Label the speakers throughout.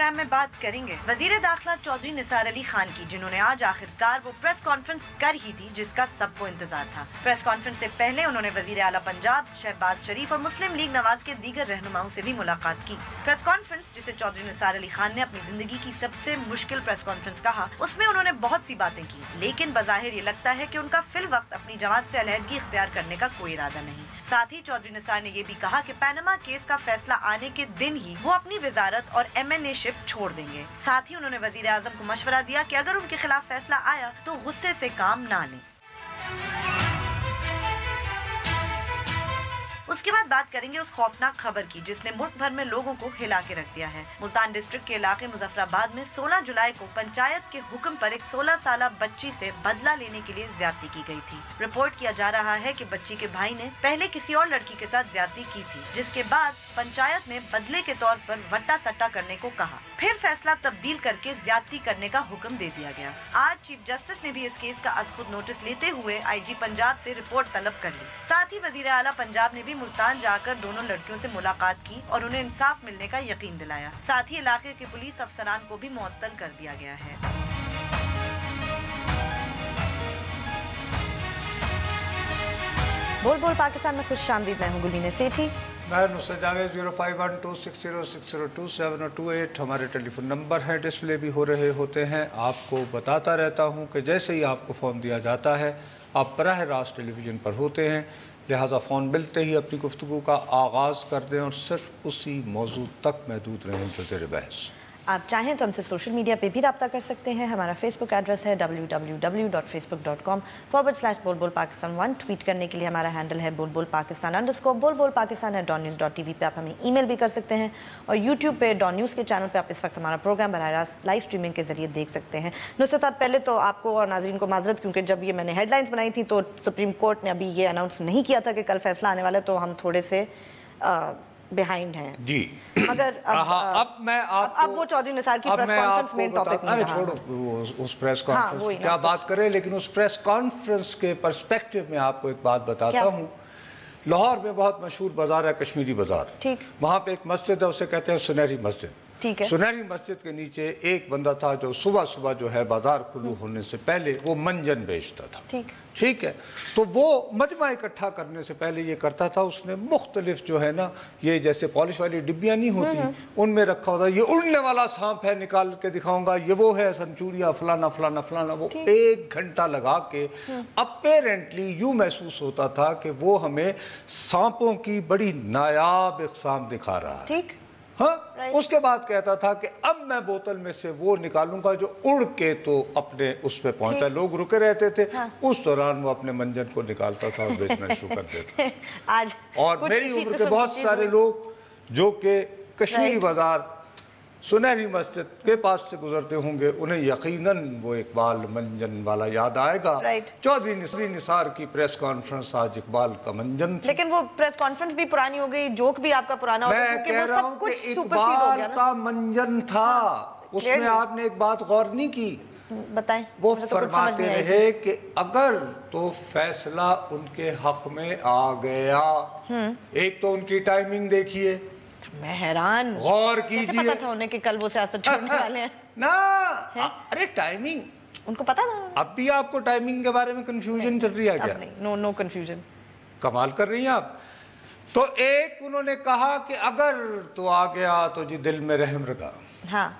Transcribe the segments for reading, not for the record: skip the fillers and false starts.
Speaker 1: Programme में बात करेंगे वजीर दाखिला चौधरी निसार अली खान की, जिन्होंने आज आखिरकार वो प्रेस कॉन्फ्रेंस कर ही दी जिसका सबको इंतजार था। प्रेस कॉन्फ्रेंस से पहले उन्होंने वजीर आला पंजाब शहबाज शरीफ और मुस्लिम लीग नवाज के दीगर रहनुमाओं से भी मुलाकात की। प्रेस कॉन्फ्रेंस, जिसे चौधरी निसार अली खान ने अपनी जिंदगी की सबसे मुश्किल प्रेस कॉन्फ्रेंस कहा, उसमें उन्होंने बहुत सी बातें की, लेकिन बज़ाहिर ये लगता है कि उनका फिल वक्त अपनी जमात से अलहदगी इख्तियार करने का कोई इरादा नहीं। साथ ही चौधरी निसार ने ये भी कहा कि पैनामा केस का फैसला आने के दिन ही वो अपनी वजारत और MNA शिप छोड़ देंगे। साथ ही उन्होंने वजीर आजम को मशवरा दिया कि अगर उनके खिलाफ फैसला आया तो गुस्से से काम ना लें। उसके बाद बात करेंगे उस खौफनाक खबर की जिसने मुल्क भर में लोगों को हिला के रख दिया है। मुल्तान डिस्ट्रिक्ट के इलाके मुजफ्फराबाद में 16 जुलाई को पंचायत के हुक्म पर एक 16 साला बच्ची से बदला लेने के लिए ज्यादती की गई थी। रिपोर्ट किया जा रहा है कि बच्ची के भाई ने पहले किसी और लड़की के साथ ज्यादती की थी, जिसके बाद पंचायत ने बदले के तौर पर वट्टा सट्टा करने को कहा। फिर फैसला तब्दील करके ज्यादती करने का हुक्म दे दिया गया। आज चीफ जस्टिस ने भी इस केस का अज खुद नोटिस लेते हुए IG पंजाब से रिपोर्ट तलब कर ली। साथ ही वजीर आला पंजाब ने भी मुल्तान जाकर दोनों लड़कियों से मुलाकात की और उन्हें इंसाफ मिलने का यकीन दिलाया। साथ ही इलाके के पुलिस अफसरान को भी मुअत्तल कर दिया गया है।
Speaker 2: बोल बोल पाकिस्तान में खुश आमदीद, मैं हूँ गुलबीना सेठी।
Speaker 3: मैं नुसरत जावेद। 051260602728 हमारे टेलीफोन नंबर हैं, डिस्प्ले भी हो रहे होते हैं। आपको बताता रहता हूँ कि जैसे ही आपको फ़ोन दिया जाता है आप बराह रास्त टेलीविज़न पर होते हैं, लिहाजा फ़ोन मिलते ही अपनी गुफ्तगू का आगाज़ कर दें और सिर्फ उसी मौजू तक महदूद रहें जो ज़ेर बहस।
Speaker 2: आप चाहें तो हमसे सोशल मीडिया पे भी रब्ता कर सकते हैं। हमारा फेसबुक एड्रेस है www.facebook.com/बोलबोलपाकिस्तान1। ट्वीट करने के लिए हमारा हैंडल है बोलबोलपाकिस्तान_। बोलबोलपाकिस्तान@donnews.tv पे आप हमें ईमेल भी कर सकते हैं और यूट्यूब पे डॉन न्यूज़ के चैनल पे आप इस वक्त हमारा प्रोग्राम बराह रास्त लाइव स्ट्रीमिंग के जरिए देख सकते हैं। नुसरत साहब, पहले तो आपको और नाज़रीन को माजरत, क्योंकि जब ये मैंने हेडलाइंस बनाई थी तो सुप्रीम कोर्ट ने अभी ये अनाउंस नहीं किया था कि कल फैसला आने वाला है, तो हम थोड़े से बिहाइंड हैं
Speaker 3: जी।
Speaker 2: मगर
Speaker 3: अब मैं आपको
Speaker 2: अब वो चौधरी निसार की प्रेस कॉन्फ्रेंस में टॉपिक नहीं रहा।
Speaker 3: छोड़ो उस प्रेस कॉन्फ्रेंस की क्या बात करें, लेकिन उस प्रेस कॉन्फ्रेंस के पर्सपेक्टिव में आपको एक बात बताता हूँ। लाहौर में बहुत मशहूर बाजार है कश्मीरी बाजार।
Speaker 2: ठीक।
Speaker 3: वहाँ पे एक मस्जिद है, उसे कहते हैं सुनहरी मस्जिद।
Speaker 2: ठीक है।
Speaker 3: सुनहरी मस्जिद के नीचे एक बंदा था जो सुबह सुबह जो है बाजार खुलू होने से पहले वो मंजन बेचता था। ठीक है। तो वो मजमा इकट्ठा करने से पहले ये करता था, उसने मुख्तलिफ जो है ना, ये जैसे पॉलिश वाली डिब्बियाँ नहीं होती उनमें रखा होता, ये उड़ने वाला सांप है निकाल के दिखाऊंगा, ये वो है संचूरिया फलाना फलाना फलाना। वो 1 घंटा लगा के अपेरेंटली यूँ महसूस होता था कि वो हमें सांपों की बड़ी नायाब इक़साम दिखा रहा है।
Speaker 2: ठीक।
Speaker 3: हाँ, उसके बाद कहता था कि अब मैं बोतल में से वो निकालूंगा जो उड़ के तो अपने उस पे पहुंचता। लोग रुके रहते थे। हाँ। उस दौरान वो अपने मंजन को निकालता था और बेचना शुरू कर देता।
Speaker 2: आज
Speaker 3: और मेरी उम्र के बहुत सारे लोग जो कि कश्मीरी बाजार सुनहरी मस्जिद के पास से गुजरते होंगे, उन्हें यकीनन वो इकबाल मंजन वाला याद आएगा। चौधरी निसार की प्रेस कॉन्फ्रेंस आज इकबाल का मंजन थी।
Speaker 2: लेकिन वो प्रेस कॉन्फ्रेंस भी पुरानी हो गई, जोक भी आपका पुराना हो गया,
Speaker 3: मैं कह रहा हूँ कि इकबाल का मंजन था। उसमें आपने एक बात गौर नहीं की।
Speaker 2: बताएं।
Speaker 3: वो फरमाते रहे कि अगर तो फैसला उनके हक में आ गया। एक तो उनकी टाइमिंग देखिए,
Speaker 2: मैं हैरान,
Speaker 3: गौर कीजिए।
Speaker 2: कैसे पता था उन्हें कि कल वो सियासत छोड़ने वाले हैं
Speaker 3: ना? अरे टाइमिंग
Speaker 2: उनको पता था।
Speaker 3: अब भी आपको टाइमिंग के बारे में कंफ्यूजन चल रही है क्या?
Speaker 2: नहीं, नो कंफ्यूजन।
Speaker 3: कमाल कर रही हैं आप। तो एक उन्होंने कहा कि अगर तो आ गया तो जी दिल में रहम रखा।
Speaker 2: हाँ।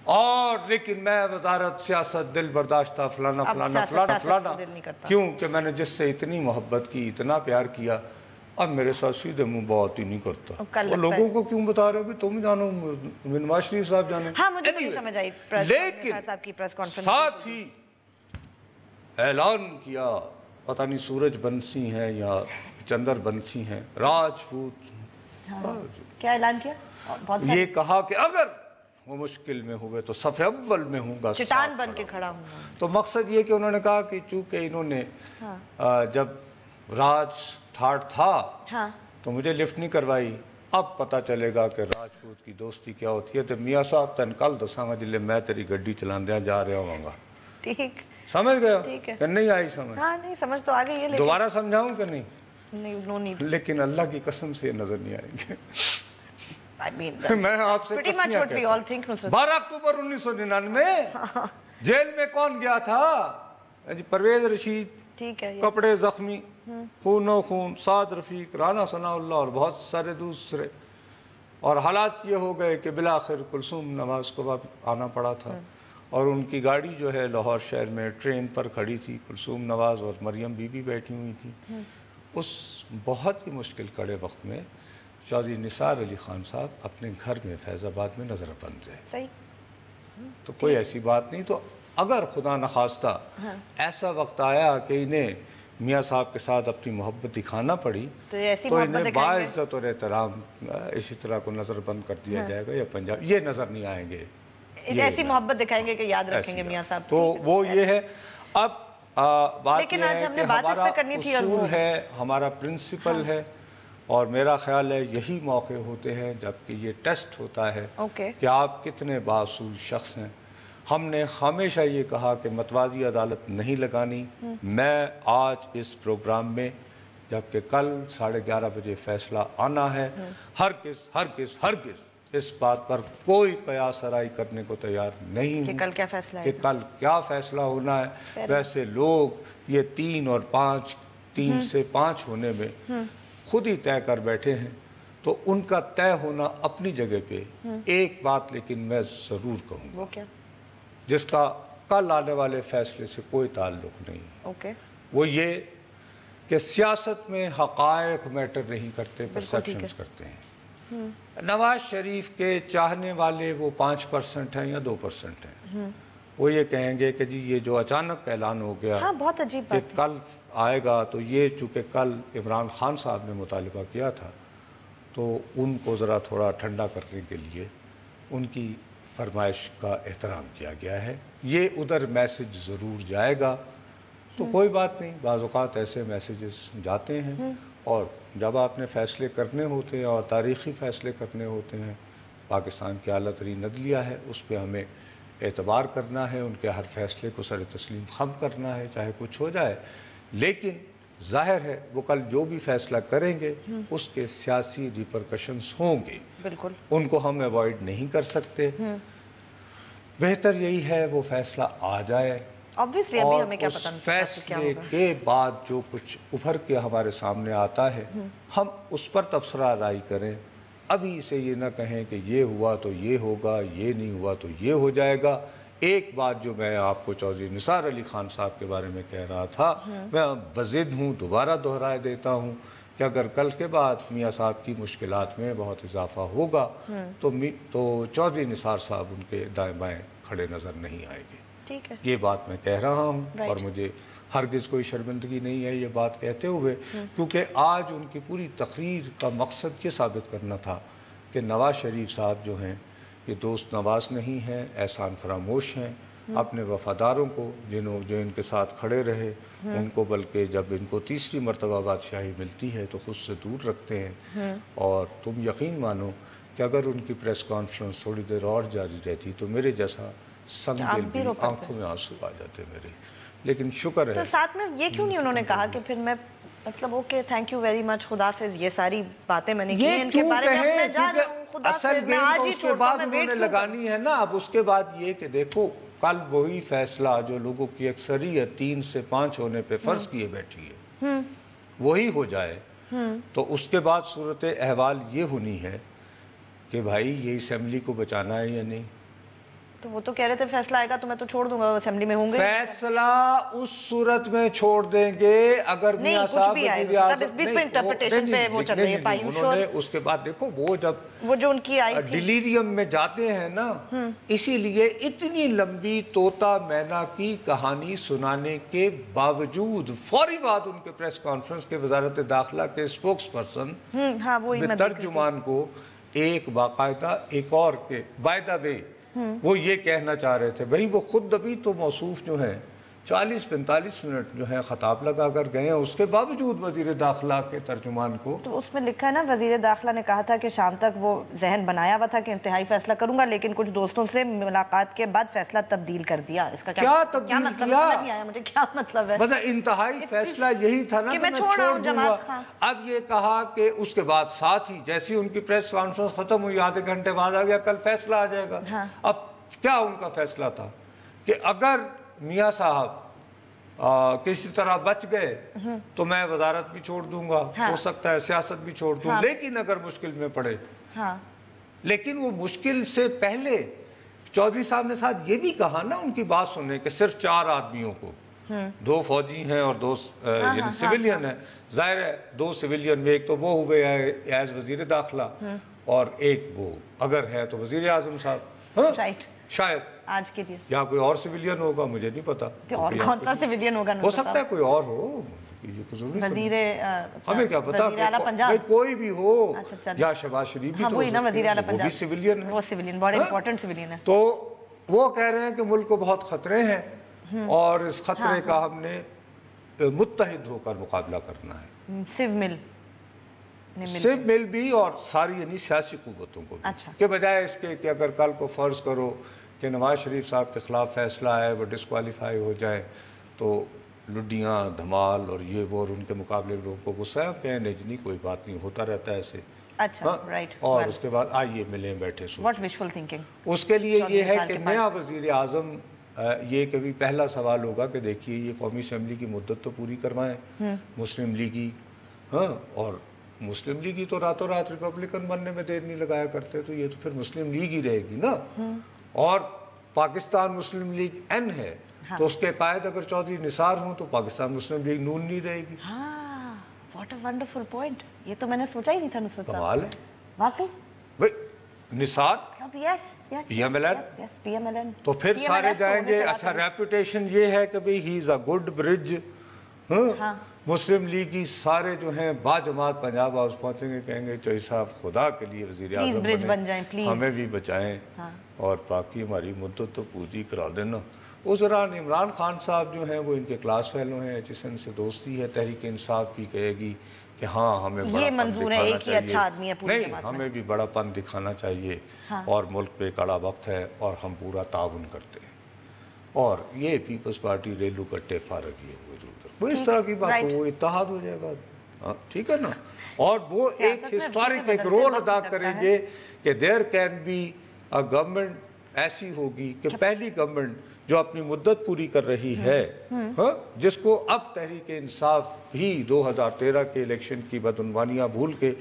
Speaker 3: और लेकिन मैं वजारत सियासत दिल बर्दाश्त था फलाना फलाना फलाना फलाना, क्योंकि मैंने जिससे इतनी मोहब्बत की, इतना प्यार किया, अब मेरे साथ सीधे मुंह बात ही नहीं करता। और लोगों को क्यों बता रहे हो? तुम जानो, नवाज शरीफ साहब जाने।
Speaker 2: हाँ, मुझे नहीं समझ आई।
Speaker 3: लेकिन साथ ही ऐलान किया, पता नहीं सूरज बंसी है या चंदर बंसी है, राजपूत।
Speaker 2: क्या ऐलान किया?
Speaker 3: ये कहा कि अगर वो मुश्किल में हुए तो सफ़े अव्वल में हूँगा,
Speaker 2: चट्टान बन के खड़ा हूँगा।
Speaker 3: तो मकसद ये कि उन्होंने कहा कि चूंकि इन्होंने जब राज ठाट था तो मुझे लिफ्ट नहीं करवाई, अब पता चलेगा कि राजपूत की दोस्ती क्या होती है। तो मियाँ साहब तेन कल दसांगा जिले मैं तेरी गड्डी चलांदे जा रहा होगा।
Speaker 2: ठीक,
Speaker 3: समझ गया? कि नहीं आई समझ?
Speaker 2: हाँ, नहीं समझ तो आ गई है।
Speaker 3: दोबारा समझाऊं कि नहीं?
Speaker 2: नहीं, नो नीड।
Speaker 3: लेकिन अल्लाह की कसम से नजर नहीं आएंगे। मैं आपसे 12 अक्टूबर 1999 जेल में कौन गया था? परवेज रशीद, ठीक है, कपड़े जख्मी, खूनो खून, साद रफीक, राना सनाउल्लाह और बहुत सारे दूसरे। और हालात ये हो गए कि बिलाखिर कुलसूम नवाज को वापस आना पड़ा था और उनकी गाड़ी जो है लाहौर शहर में ट्रेन पर खड़ी थी। कुलसूम नवाज और मरियम बीबी बैठी हुई थी। उस बहुत ही मुश्किल कड़े वक्त में चौधरी निसार अली खान साहब अपने घर में फैज़ाबाद में नज़रबंद रहे। सही। तो कोई ऐसी बात नहीं। तो अगर खुदा न खास्ता ऐसा वक्त आया कि इन्हें मियाँ साहब के साथ अपनी मोहब्बत दिखाना पड़ी तो इन्हें बाइज्जत और एहतराम इसी तरह को नज़रबंद कर दिया जाएगा या पंजाब ये नज़र नहीं आएंगे,
Speaker 2: ऐसी मोहब्बत दिखाएंगे कि याद रखेंगे मियाँ साहब।
Speaker 3: तो वो ये है। अब बात ये है कि हमारा उसूल है, हमारा प्रिंसिपल है और मेरा ख्याल है यही मौके होते हैं जबकि ये टेस्ट होता है कि आप कितने बासूल शख्स हैं। हमने हमेशा ये कहा कि मतवाजी अदालत नहीं लगानी। मैं आज इस प्रोग्राम में जबकि कल 11:30 बजे फैसला आना है, हरगिज़ इस बात पर कोई कयास आराई करने को तैयार नहीं हूँ कि कल क्या फैसला होना है। वैसे लोग ये 3 और 5, 3 से 5 होने में खुद ही तय कर बैठे हैं। तो उनका तय होना अपनी जगह पे। एक बात लेकिन मैं ज़रूर कहूँगा, वो क्या? जिसका कल आने वाले फैसले से कोई ताल्लुक नहीं। वो ये कि सियासत में हक़ाइक़ मैटर नहीं करते, परसेप्शंस करते हैं। नवाज शरीफ के चाहने वाले वो 5% हैं या 2% हैं। वो ये कहेंगे कि जी ये जो अचानक ऐलान हो गया,
Speaker 2: हाँ, बहुत अजीब बात
Speaker 3: कि कल आएगा, तो ये चूँकि कल इमरान खान साहब ने मुतालिबा किया था तो उनको ज़रा थोड़ा ठंडा करने के लिए उनकी फरमाइश का एहतराम किया गया है। ये उधर मैसेज ज़रूर जाएगा। तो कोई बात नहीं, बाज़ औक़ात ऐसे मैसेजेस जाते हैं और जब आपने फ़ैसले करने होते हैं और तारीख़ी फ़ैसले करने होते हैं, पाकिस्तान की आला तरीन अदलिया है, उस पर हमें एतबार करना है, उनके हर फ़ैसले को सर तस्लीम खम करना है, चाहे कुछ हो जाए। लेकिन ज़ाहिर है वो कल जो भी फ़ैसला करेंगे उसके सियासी रिपरकशंस होंगे, बिल्कुल उनको हम अवॉइड नहीं कर सकते। बेहतर यही है वो फ़ैसला आ जाए।
Speaker 2: Obviously, अभी हमें क्या पता
Speaker 3: फैसले के बाद जो कुछ उभर के हमारे सामने आता है हम उस पर तबसरा राय करें। अभी से ये ना कहें कि ये हुआ तो ये होगा, ये नहीं हुआ तो ये हो जाएगा। एक बात जो मैं आपको चौधरी निसार अली खान साहब के बारे में कह रहा था, मैं बज़िद हूँ, दोबारा दोहरा देता हूँ कि अगर कल के बाद मियाँ साहब की मुश्किलात में बहुत इजाफा होगा तो चौधरी निसार साहब उनके दाएं बाएं खड़े नज़र नहीं आएंगे। ठीक है, ये बात मैं कह रहा हूँ और मुझे हरगिज़ कोई शर्मिंदगी नहीं है ये बात कहते हुए, क्योंकि आज उनकी पूरी तकरीर का मकसद ये साबित करना था कि नवाज़ शरीफ साहब जो हैं ये दोस्त नवाज नहीं हैं, एहसान फरामोश हैं। अपने वफ़ादारों को जो इनके साथ खड़े रहे उनको बल्कि जब इनको तीसरी मरतबा बादशाही मिलती है तो खुद से दूर रखते हैं। और तुम यकीन मानो कि अगर उनकी प्रेस कॉन्फ्रेंस थोड़ी देर और जारी रहती तो मेरे जैसा संग दिल आंखों में आंसू आ जाते मेरे। लेकिन शुक्र है।
Speaker 2: तो साथ में ये क्यों नहीं उन्होंने कहा कि फिर मैं मतलब okay thank you very much, खुदाफिज, ये सारी बातें मैंने की इनके बारे में, मैं जा रहा हूं, खुदाफिज, मैं आज ही छोड़ता हूं, मैं वेट
Speaker 3: लगानी है ना। अब उसके बाद ये कि देखो कल वही फैसला जो लोगों की अक्सरियत 3 से 5 होने पे फर्ज किए बैठी है वही हो जाए तो उसके बाद सूरत अहवाल ये होनी है कि भाई ये असेंबली को बचाना है या नहीं।
Speaker 2: तो वो तो कह रहे थे फैसला आएगा तो मैं तो छोड़ दूंगा, असेंबली में होंगे।
Speaker 3: फैसला उस सूरत में छोड़ देंगे अगर मियां साहब उन्होंने उसके बाद देखो वो जब
Speaker 2: वो जो उनकी आई थी
Speaker 3: डिलीरियम में जाते हैं ना, इसीलिए इतनी लंबी तोता मैना की कहानी सुनाने के बावजूद फौरी बाद उनके प्रेस कॉन्फ्रेंस के वजारत दाखिला के स्पोक्स पर्सन तर्जुमान को एक बाकायदा एक और के बाय द वे वो ये कहना चाह रहे थे, भाई वो खुद अभी तो मौसूफ जो है 40-45 منٹ جو ہے خطاب لگا کر گئے ہیں. اس کے باوجود وزیر داخلہ کے ترجمان کو
Speaker 2: تو اس میں لکھا ہے نا وزیر داخلہ نے کہا تھا کہ شام تک وہ ذہن بنایا ہوا تھا کہ انتہائی فیصلہ کروں گا لیکن کچھ دوستوں سے ملاقات کے بعد فیصلہ تبدیل کر دیا. اس کا
Speaker 3: کیا تبدیل
Speaker 2: مطلب
Speaker 3: کیا؟
Speaker 2: سمجھ نہیں آیا مجھے کیا مطلب ہے.
Speaker 3: مطلب انتہائی فیصلہ یہی تھا نا کہ میں چھوڑ دوں گا. اب یہ کہا کہ اس کے بعد ساتھ ہی جیسی ان کی پریس کانفرنس ختم ہوئی آدھے گھنٹے بعد آ گیا کل فیصلہ آ جائے گا. اب کیا ان کا فیصلہ تھا کہ اگر میاں صاحب کسی طرح بچ گئے تو میں وزارت بھی چھوڑ دوں گا, ہو سکتا ہے سیاست بھی چھوڑ دوں, لیکن اگر مشکل میں پڑے. لیکن وہ مشکل سے پہلے چودھری صاحب نے ساتھ یہ بھی کہا نا ان کی بات سننے کہ صرف 4 آدمیوں کو, 2 فوجی ہیں اور 2 یعنی سیویلین ہیں. ظاہر ہے 2 سیویلین میں ایک تو وہ ہوئے ایز وزیر داخلہ اور ایک وہ اگر ہے تو وزیر اعظم صاحب شاید
Speaker 2: آج کے لیے, یا
Speaker 3: کوئی اور سیویلین ہوگا مجھے نہیں پتا.
Speaker 2: اور کون سا سیویلین ہوگا
Speaker 3: ہو سکتا ہے کوئی اور ہو,
Speaker 2: وزیر
Speaker 3: ہمیں کیا پتا, کوئی بھی ہو, یا شہباز شریف بھی
Speaker 2: وہی نا وزیر اعلیٰ پنجاب,
Speaker 3: وہ بھی سیویلین ہے,
Speaker 2: وہ سیویلین بڑے امپورٹنٹ سیویلین ہے.
Speaker 3: تو وہ کہہ رہے ہیں کہ ملک کو بہت خطرے ہیں اور اس خطرے کا ہم نے متحد ہو کر مقابلہ کرنا ہے. سیو مل بھی اور ساری یعنی سیاسی قوتوں کو کہ بجائے اس کے کہ اگر کل کو فرض کرو کہ نواز شریف صاحب کے خلاف فیصلہ ہے وہ ڈسکوالیفائی ہو جائے تو لڈیاں دھمال اور یہ وہ اور ان کے مقابلے لوگوں کو غصہ ہے, کہیں نہیں کوئی بات نہیں, ہوتا رہتا ہے ایسے. اور اس کے بعد آئیے ملیں بیٹھے سوچیں. اس کے لیے یہ ہے کہ نیا وزیر اعظم یہ کبھی پہلا سوال ہوگا کہ دیکھیے یہ قومی اسمبلی کی مدت تو پوری کروائیں مسلم لیگی, اور مسلم لیگی تو راتوں رات ریپبلکن بننے میں دیر نہیں لگایا کرتے, تو یہ تو پھر مسلم لیگ ہی رہے گی نا. اور پاکستان مسلم لیگ این ہے تو اس کے قائد اگر چودھری نثار ہوں تو پاکستان مسلم لیگ نون نہیں رہے گی.
Speaker 2: واٹ اے ونڈرفل پوائنٹ, یہ تو میں نے سوچا ہی نہیں تھا نصرت صاحب.
Speaker 3: کمال ہے
Speaker 2: واقعی.
Speaker 3: نثار پی ایم ایل این تو پھر سارے جائیں گے. اچھا ریپوٹیشن یہ ہے کہ بھئی ہی از a good bridge. Muslim league کی سارے جو ہیں با جماعت پنجاب ہاؤس پہنچیں گے, کہیں گے چوئی صاحب خدا کے لیے وزیر اعظم بنیں, ہمیں بھی بچائیں اور باقی ہماری مدت تو پوری کرا دینا. اس دوران عمران خان صاحب جو ہیں وہ ان کے کلاس فیلو ہیں, جس ان سے دوستی ہے, تحریک انصاف بھی کہے گی کہ ہاں ہمیں
Speaker 2: یہ منظور ہے, ایک ہی اچھا آدمی ہے پوری جماعت میں,
Speaker 3: ہمیں بھی بڑا پن دکھانا چاہیے اور ملک پہ کڑا وقت ہے اور ہم پورا تعاون کرتے ہیں. اور یہ پیپلز پارٹی ریلو کٹے فارغ یہ ہوئے ادھر وہ اس طرح کی بات وہ اتحاد ہو جائے گا, ٹھیک ہے نا. اور وہ ایک ہسٹورک ایک رول ادا کریں گے کہ there can be a government ایسی ہوگی کہ پہلی گورنمنٹ جو اپنی مدت پوری کر رہی ہے, جس کو اب تحریک انصاف بھی 2013 کے الیکشن کی بدعنوانیاں بھول کے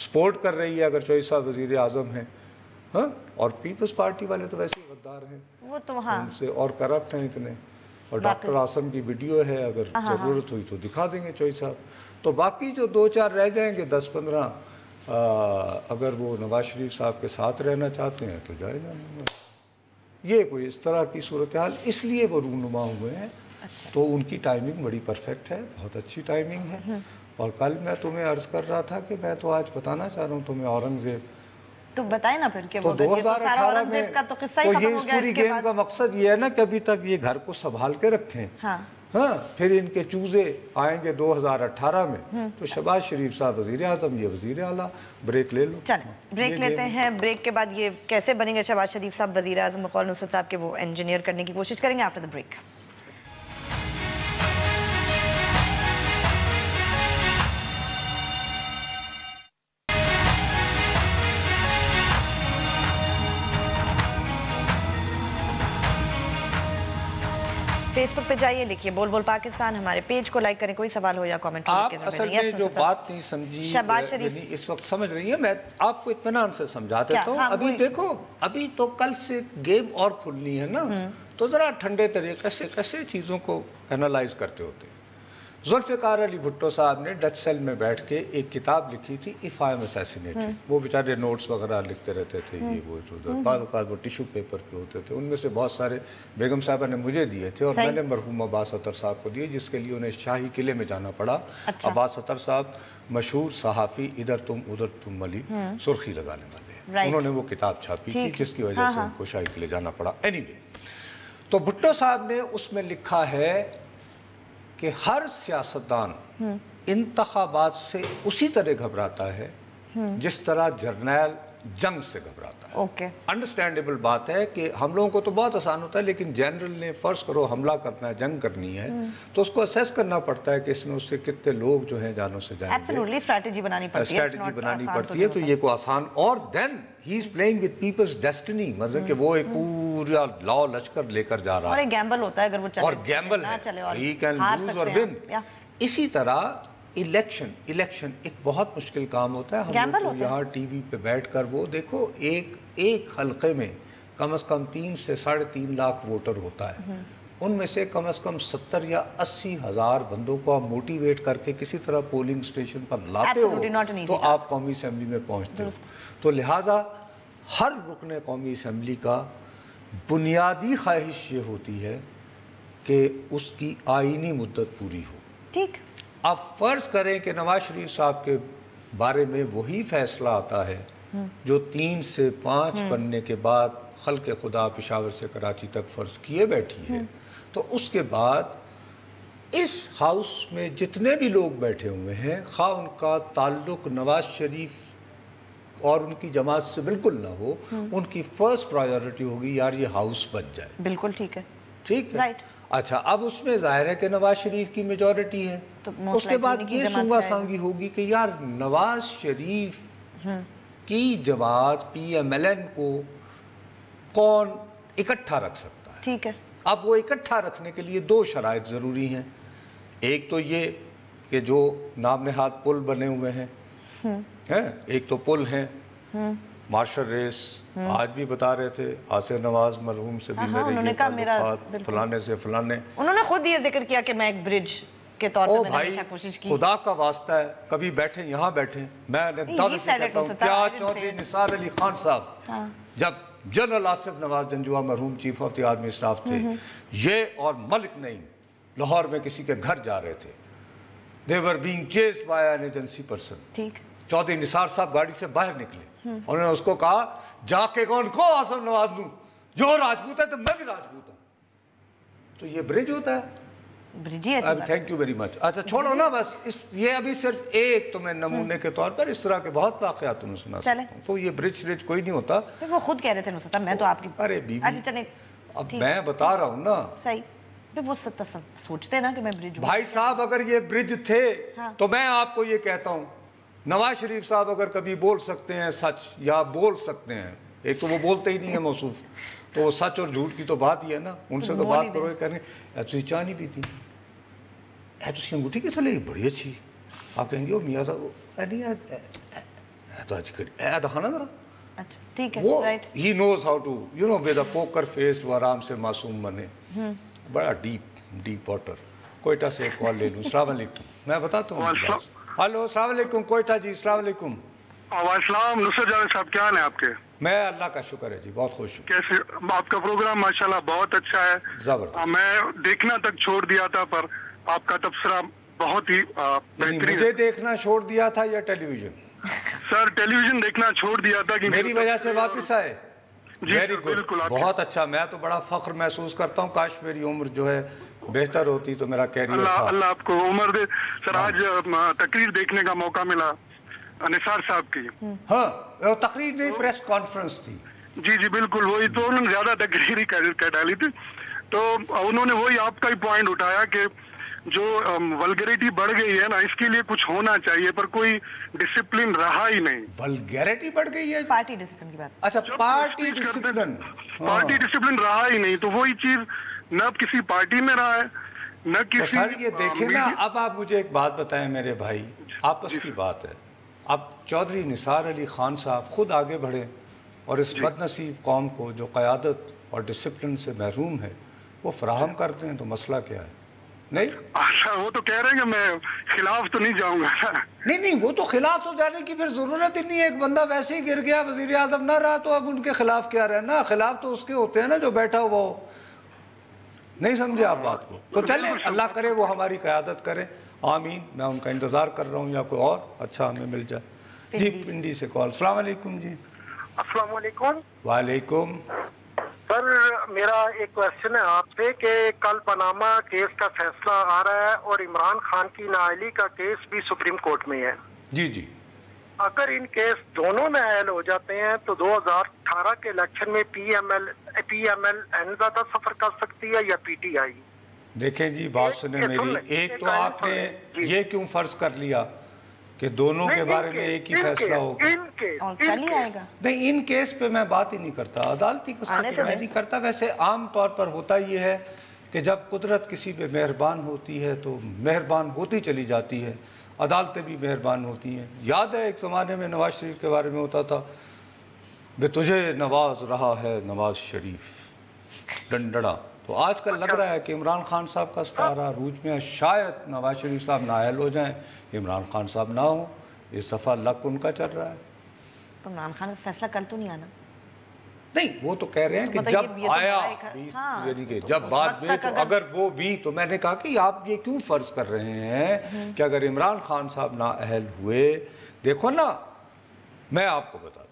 Speaker 3: سپورٹ کر رہی ہے اگر چوئی صاحب وزیر اعظم ہیں, اور پیپلز پارٹی والے تو ویسے غدار ہیں
Speaker 2: وہ تو
Speaker 3: ان سے اور کرپٹ ہیں اتنے. اور ڈاکٹر عاصم کی ویڈیو ہے, اگر ضرورت ہوئی تو دکھا دیں گے چوئی صاحب. تو باقی جو 2-4 رہ جائیں گے 10-15 اگر وہ نواز شریف صاحب کے ساتھ رہنا چاہتے ہیں تو جائے جائیں گے. یہ کوئی اس طرح کی صورتحال, اس لیے وہ رونما ہوئے ہیں. تو ان کی ٹائمنگ بڑی پرفیکٹ ہے, بہت اچھی ٹائمنگ ہے. اور کل میں تمہیں عرض کر رہا تھا کہ میں تو آج بتانا چاہ رہا ہوں تمہیں اورنگزیب,
Speaker 2: تو بتائیں نا پھر کہ
Speaker 3: وہ 2018 میں تو یہ اس پوری گیم کا مقصد یہ ہے نا کہ ابھی تک یہ گھر کو سنبھال کے رکھیں. پھر ان کے چوزے آئیں گے 2018 میں تو شہباز شریف صاحب وزیر اعظم, یہ وزیر اعلیٰ. بریک لے لو,
Speaker 2: چلیں بریک لیتے ہیں. بریک کے بعد یہ کیسے بنیں گے شہباز شریف صاحب وزیر اعظم بقول نصرت صاحب کے وہ انجینئر کرنے کی کوشش کریں گے آفٹر دا بریک. فیس بک پہ جائیے, لکھیے بول بول پاکستان, ہمارے پیج کو لائک کریں, کوئی سوال ہو یا کامنٹ.
Speaker 3: آپ اصل میں جو بات نہیں سمجھی
Speaker 2: شہباز شریف
Speaker 3: اس وقت سمجھ رہی ہیں, میں آپ کو اطمینان سے سمجھا دیتا ہوں. ابھی دیکھو, ابھی تو کل سے گیم اور کھلنی ہے نا, تو ذرا ٹھنڈے طریقے سے کیسے چیزوں کو انالائز کرتے ہوتے ہیں. ذوالفقار علی بھٹو صاحب نے ڈچ سیل میں بیٹھ کے ایک کتاب لکھی تھی اف آئی ایم اسیسینیٹڈ. وہ بیچارے نوٹس وغیرہ لکھتے رہتے تھے, یہ وہ بعض اوقات وہ ٹیشو پیپر کے ہوتے تھے. ان میں سے بہت سارے بیگم صاحبہ نے مجھے دیے تھے اور میں نے مرحوم عباس اطہر صاحب کو دیے, جس کے لیے انہیں شاہی قلعے میں جانا پڑا. عباس اطہر صاحب مشہور صحافی, ادھر تم ادھر تم ملی, سرخی لگانے والے, انہوں نے وہ کتاب چھاپی تھی جس کی وجہ سے ان کو شاہی قلعے جانا پڑا. اینی وے, تو بھٹو صاحب نے اس میں لکھا ہے کہ ہر سیاستدان انتخابات سے اسی طرح گھبراتا ہے جس طرح جرنیل جنگ سے گھبراتا ہے.
Speaker 2: اوکے
Speaker 3: انڈرسٹینڈیبل بات ہے کہ ہم لوگوں کو تو بہت آسان ہوتا ہے، لیکن جنرل نے فرض کرو حملہ کرنا ہے، جنگ کرنی ہے، تو اس کو اسیس کرنا پڑتا ہے کہ اس میں اس سے کتنے لوگ جو ہیں جانوں سے جائیں گے.
Speaker 2: ایبسولوٹلی اسٹریٹجی بنانی پڑتی ہے،
Speaker 3: اسٹریٹجی بنانی پڑتی ہے. تو یہ کوئی آسان، اور then he is playing with people's destiny, مطلب کہ وہ ایک پورا لاؤ لشکر لے کر جا رہا ہے،
Speaker 2: اور ایک گیمبل ہوتا ہے، اگر وہ چلے
Speaker 3: اور گیمبل ہے، ہی کین لوز اور ون. اسی طرح الیکشن ایک بہت مشکل کام ہوتا ہے. ہم لوگ کو یہاں ٹی وی پہ بیٹھ کر وہ دیکھو ایک حلقے میں کم از کم 3 سے 3.5 لاکھ ووٹر ہوتا ہے، ان میں سے کم از کم 70 یا 80 ہزار بندوں کو آپ موٹیویٹ کر کے کسی طرح پولنگ اسٹیشن پر لاتے ہو تو آپ قومی اسمبلی میں پہنچتے ہو. تو لہٰذا ہر رکن قومی اسمبلی کا بنیادی خواہش یہ ہوتی ہے کہ اس کی آئینی مدت پوری ہو.
Speaker 2: ٹھیک.
Speaker 3: اب فرض کریں کہ نواز شریف صاحب کے بارے میں وہی فیصلہ آتا ہے جو 3 سے 5 بننے کے بعد خلق خدا پشاور سے کراچی تک فرض کیے بیٹھی ہے، تو اس کے بعد اس ہاؤس میں جتنے بھی لوگ بیٹھے ہوئے ہیں، خواہ ان کا تعلق نواز شریف اور ان کی جماعت سے بالکل نہ ہو، ان کی فرسٹ پرائیورٹی ہوگی یار یہ ہاؤس بچ جائے.
Speaker 2: بالکل ٹھیک ہے.
Speaker 3: ٹھیک ہے. اچھا، اب اس میں ظاہر ہے کہ نواز شریف کی میجورٹی ہے، اس کے بعد یہ سنگا سانگی ہوگی کہ یار نواز شریف کی جماعت پی ایم ایل این کو کون اکٹھا رکھ سکتا ہے.
Speaker 2: ٹھیک ہے.
Speaker 3: اب وہ اکٹھا رکھنے کے لیے 2 شرائط ضروری ہیں. ایک تو یہ کہ جو نام نہاد پل بنے ہوئے ہیں، ایک تو پل ہیں مارشل ریس، آج بھی بتا رہے تھے آصف نواز مرحوم سے بھی میرے تعلقات فلانے سے فلانے. انہوں
Speaker 2: نے خود یہ ذکر کیا کہ میں ایک برج کے طور پر میں نے ہمیشہ کوشش کی.
Speaker 3: خدا کا واسطہ ہے کبھی بیٹھے یہاں بیٹھے، میں نے دعوے سے کہتا ہوں کیا چودھری نثار علی خان صاحب جب جنرل آصف نواز جنجوعہ مرحوم chief of the army staff تھے، یہ اور ملک نعیم لاہور میں کسی کے گھر جا رہے تھے، they were being chased by an agency person.
Speaker 2: ٹھیک.
Speaker 3: چودھری نثار صاحب گاڑی سے باہر نکلے، انہوں نے اس کو کہا جا کے کون کو آصف نواز دوں، جو راجپوت ہے تو میں بھی راجپوت ہوں. تو یہ برج ہوتا ہے. Thank you very much. اچھا چھوڑو نا بس، یہ ابھی صرف ایک تمہیں نمونے کے طور پر، اس طرح کے بہت واقعات تمہیں سنا سکتا ہوں. تو یہ برج کوئی نہیں ہوتا.
Speaker 2: وہ خود کہہ رہے تھے نصرت، میں تو آپ کی
Speaker 3: ارے بی بی اب میں بتا رہا ہوں نا.
Speaker 2: صحیح. وہ سوچتے نا کہ میں برج.
Speaker 3: بھائی صاحب اگر یہ برج تھے تو میں آپ کو یہ کہتا ہوں نواز شریف صاحب اگر کبھی بول سکتے ہیں سچ یا بول سکتے ہیں، ایک تو وہ بولتے ہی نہیں ہیں موصوف، تو وہ سچ اور جھوٹ کی تو بات ہی ہے نا. ان سے تو بات کرو، یہ کہنے تھی چاہ نہیں پیتی، تھی انگوٹھی کی تھلے بڑی اچھی. آپ کہیں گے وہ میاں صاحب دکھانا ذرا. وہ he knows how to you know with a poker face, وہ آرام سے معصوم بنے، بڑا ڈیپ واٹر. کوئٹہ سے ایک کال لے لوں. السلام علیکم. میں بتاتا ہوں. ہلو السلام علیکم کوئٹہ جی. السلام علیکم.
Speaker 4: السلام. نصرت جاوید صاحب کیا حال ہیں آپ کے؟
Speaker 3: میں اللہ کا شکر ہے جی بہت خوش ہوں.
Speaker 4: کیسے آپ کا پروگرام ماشاءاللہ بہت اچھا ہے.
Speaker 3: زبردست.
Speaker 4: میں دیکھنا تک چھوڑ دیا تھا پر آپ کا تبصرہ بہت ہی بہترین.
Speaker 3: مجھے دیکھنا چھوڑ دیا تھا یا ٹیلی ویژن؟
Speaker 4: سر ٹیلی ویژن دیکھنا چھوڑ دیا تھا کہ
Speaker 3: میری وجہ سے واپس آئے.
Speaker 4: جی بالکل.
Speaker 3: بہت اچھا. میں تو بڑا فخر محسوس کرتا ہوں، کاش میری عمر جو ہے بہتر ہوتی تو میرا کیریئر تھا.
Speaker 4: اللہ آپ کو عمر دے. سر آج تقریر دیکھنے کا موقع ملا نثار صاحب کی.
Speaker 3: ہاں تقریر نہیں، پریس کانفرنس تھی.
Speaker 4: جی بالکل وہی. تو انہوں نے زیادہ تقریر ہی کر ڈالی تھی، تو انہوں نے وہی آپ کا ہی پوائنٹ اٹھایا کہ جو ولگریٹی بڑھ گئی ہے نا، اس کے لیے کچھ ہونا چاہیے پر کوئی ڈسپلن رہا ہی نہیں.
Speaker 3: ولگریٹی بڑھ گئی ہے؟
Speaker 2: پارٹی ڈسپلن کی بات.
Speaker 3: اچھا پارٹی
Speaker 4: ڈسپلن رہا ہی نہیں. تو وہی چیز نہ کسی پارٹی میں رہا ہے نہ کسی.
Speaker 3: سر یہ دیکھیں نا، اب آپ مجھے ایک بات بتائیں میرے بھائی، آپس کی بات ہے. اب چودھری نثار علی خان صاحب خود آگے بڑھے اور اس بد نصیب قوم کو جو قیادت اور ڈسپلن سے محروم ہے وہ فراہم کرتے ہیں، تو مسئلہ کیا ہے؟ نہیں
Speaker 4: اچھا وہ تو کہہ رہے ہیں کہ میں خلاف تو نہیں جاؤں گا.
Speaker 3: نہیں وہ تو خلاف تو جانے کی پھر ضرورت ہی نہیں ہے. ایک بندہ ویسے ہی گر گیا، وزیر اعظم نہ رہا، تو اب ان کے خلاف کیا رہنا؟ خلاف تو اس کے ہوتے ہیں نا جو بیٹھا ہوا ہو. نہیں سمجھے آپ بات کو؟ تو چلیں اللہ کرے وہ ہماری قیادت کرے، آمین. میں ان کا انتظار کر رہا ہوں یا کوئی اور اچھا ہمیں مل جائے. جی پنڈی سے کال. السلام علیکم جی.
Speaker 5: السلام علیکم.
Speaker 3: وعلیکم.
Speaker 5: سر میرا ایک کوشچن ہے آپ سے کہ کل پاناما کیس کا فیصلہ آ رہا ہے اور عمران خان کی نااہلی کا کیس بھی سپریم کورٹ میں ہے.
Speaker 3: جی جی.
Speaker 5: اگر ان کیس دونوں نااہل ہو جاتے ہیں تو 2018 کے الیکشن میں پی ایم ایل این زیادہ سفر کر سکتی ہے یا پی ٹی آئی؟
Speaker 3: دیکھیں جی بات سنیں میری. ایک تو آپ نے یہ کیوں فرض کر لیا کہ دونوں کے بارے میں ایک ہی فیصلہ ہوگا؟ نہیں, ان کیس پہ میں بات ہی نہیں کرتا, عدالتی قصہ میں نہیں کرتا. ویسے عام طور پر ہوتا یہ ہے کہ جب قدرت کسی پہ مہربان ہوتی ہے تو مہربان ہوتی چلی جاتی ہے, عدالتیں بھی مہربان ہوتی ہیں. یاد ہے ایک زمانے میں نواز شریف کے بارے میں ہوتا تھا, بے تجھے نواز رہا ہے نواز شریف ڈنڈڑا. تو آج کل لگ رہا ہے کہ عمران خان صاحب کا ستارہ عروج میں ہے, شاید نواز شریف صاحب نااہل ہو جائیں, عمران خان صاحب نہ ہوں. اس دفعہ لک ان کا چل رہا ہے.
Speaker 2: عمران خان کا فیصلہ کل تو نہیں آنا.
Speaker 3: نہیں, وہ تو کہہ رہے ہیں کہ جب آیا یعنی کہ جب بات میں تو اگر وہ بھی, تو میں نے کہا کہ آپ یہ کیوں فرض کر رہے ہیں کہ اگر عمران خان صاحب نااہل ہوئے. دیکھو نا, میں آپ کو بتا دوں,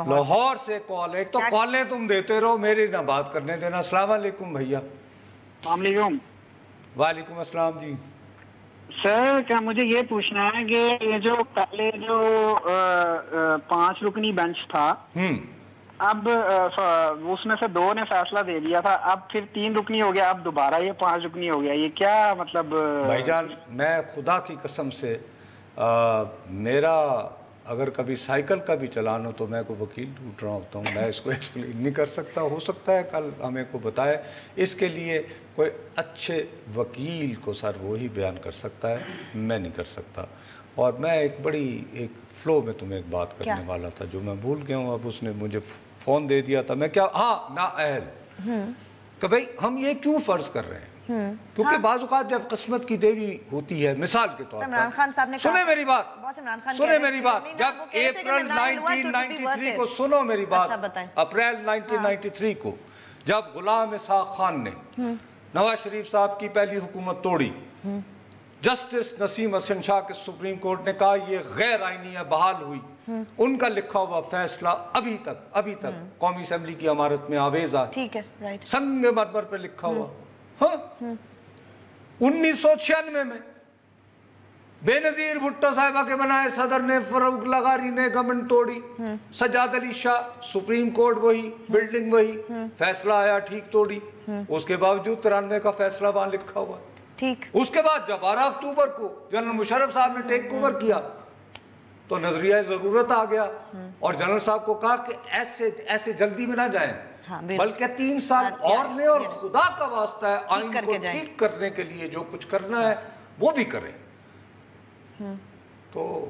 Speaker 3: لاہور سے کال ہے, تو کالیں تم دیتے رہو, میری نہ بات کرنے دینا. السلام علیکم بھیا.
Speaker 6: السلام علیکم.
Speaker 3: وعلیکم السلام جی.
Speaker 6: سر کیا مجھے یہ پوچھنا ہے کہ یہ جو پہلے جو 5 رکنی بینچ تھا, اب اس میں سے 2 نے فیصلہ دے دیا تھا, اب پھر 3 رکنی ہو گیا, اب دوبارہ یہ 5 رکنی ہو گیا. یہ کیا مطلب؟
Speaker 3: بھائی جان میں خدا کی قسم سے, میرا اگر کبھی سائیکل کا بھی چلانا تو میں کو وکیل ڈھونڈ رہا ہوتا ہوں, میں اس کو ایکسپلین نہیں کر سکتا. ہو سکتا ہے کل ہمیں کو بتائے, اس کے لیے کوئی اچھے وکیل کو سر وہی بیان کر سکتا ہے, میں نہیں کر سکتا. اور میں ایک فلو میں تمہیں ایک بات کرنے والا تھا جو میں بھول گیا ہوں. اب اس نے مجھے فون دے دیا تھا, میں کیا, ہاں نااہل, کہ بھئی ہم یہ کیوں فرض کر رہے ہیں, کیونکہ بعض اوقات جب قسمت کی دیوی ہوتی ہے, مثال کے طور پر سنیں میری بات, جب اپریل 1993 کو, سنو میری بات, اپریل 1993 کو جب غلام اسحاق خان نے نواز شریف صاحب کی پہلی حکومت توڑی, جسٹس نسیم حسن شاہ کے سپریم کورٹ نے کہا یہ غیر آئینی ہے, بحال ہوئی. ان کا لکھا ہوا فیصلہ ابھی تک قومی اسمبلی کی عمارت میں آویزا, سنگ مرمر پہ لکھا ہوا. ہاں 1996 میں بے نظیر بھٹو صاحبہ کے بنائے صدر نے, فاروق لغاری نے گورنمنٹ توڑی, سجاد علی شاہ, سپریم کورٹ وہی, بلڈنگ وہی, فیصلہ آیا ٹھیک توڑی. اس کے باوجود 93 کا فیصلہ وہاں لکھا ہوا. ٹھیک, اس کے بعد جب 12 اکتوبر کو جنرل مشرف صاحب نے ٹیک اوور کیا تو نظریہ ضرورت آ گیا, اور جنرل صاحب کو کہا کہ ایسے جلدی میں نہ جائیں, بلکہ 3 سال اور لیں, اور خدا کا واسطہ ہے آئین کو ٹھیک کرنے کے لیے جو کچھ کرنا ہے وہ بھی کریں. تو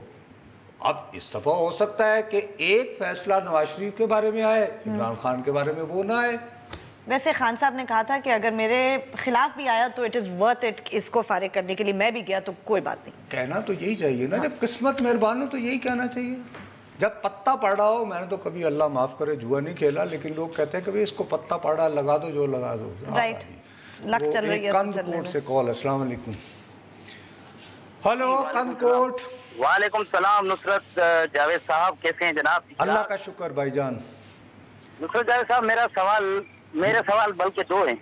Speaker 3: اب اس دفعہ ہو سکتا ہے کہ ایک فیصلہ نواز شریف کے بارے میں آئے, عمران خان کے بارے میں وہ نہ آئے.
Speaker 2: ویسے خان صاحب نے کہا تھا کہ اگر میرے خلاف بھی آیا تو اٹ از ورتھ اٹ, اس کو فارغ کرنے کے لیے میں بھی گیا تو کوئی بات نہیں.
Speaker 3: کہنا تو یہی چاہیے نا, جب قسمت مہربان ہو تو یہی کہنا چاہیے. جب پتہ پڑا ہو, میں نے تو کبھی اللہ معاف کرے جوا نہیں کھیلا, لیکن لوگ کہتے ہیں کہ اس کو پتہ پڑا, لگا دو جو لگا دو.
Speaker 2: رائٹ, لک چل رہی ہے.
Speaker 3: کند کوٹ سے کال. السلام علیکم. ہلو کند کوٹ.
Speaker 7: وعلیکم السلام. نصرت جاوید صاحب کیسے ہیں جناب؟
Speaker 3: اللہ کا شکر بھائی جان.
Speaker 7: نصرت جاوید صاحب میرے سوال بلکہ 2 ہیں.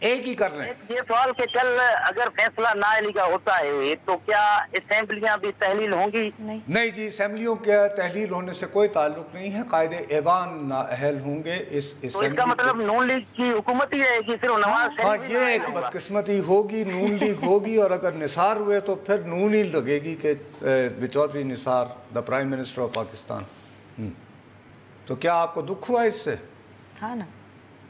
Speaker 3: ایک ہی کر رہے ہیں.
Speaker 7: یہ سوال کہ کل اگر فیصلہ نااہلی کا ہوتا ہے تو کیا اسمبلیاں بھی تحلیل ہوں گی؟
Speaker 3: نہیں جی, اسمبلیوں کے تحلیل ہونے سے کوئی تعلق نہیں ہے, قائد ایوان نااہل ہوں گے.
Speaker 7: تو اس کا مطلب نون لیگ کی حکومت ہی رہے گی صرف نواز شریف؟
Speaker 3: ہاں, یہ ایک بدقسمتی ہوگی, نون لیگ ہوگی, اور اگر نثار ہوئے تو پھر نون ہی لگے گی کہ Chaudhry Nisar the prime minister of Pakistan. تو کیا آپ کو دکھ ہوا اس سے؟
Speaker 2: ہاں نا,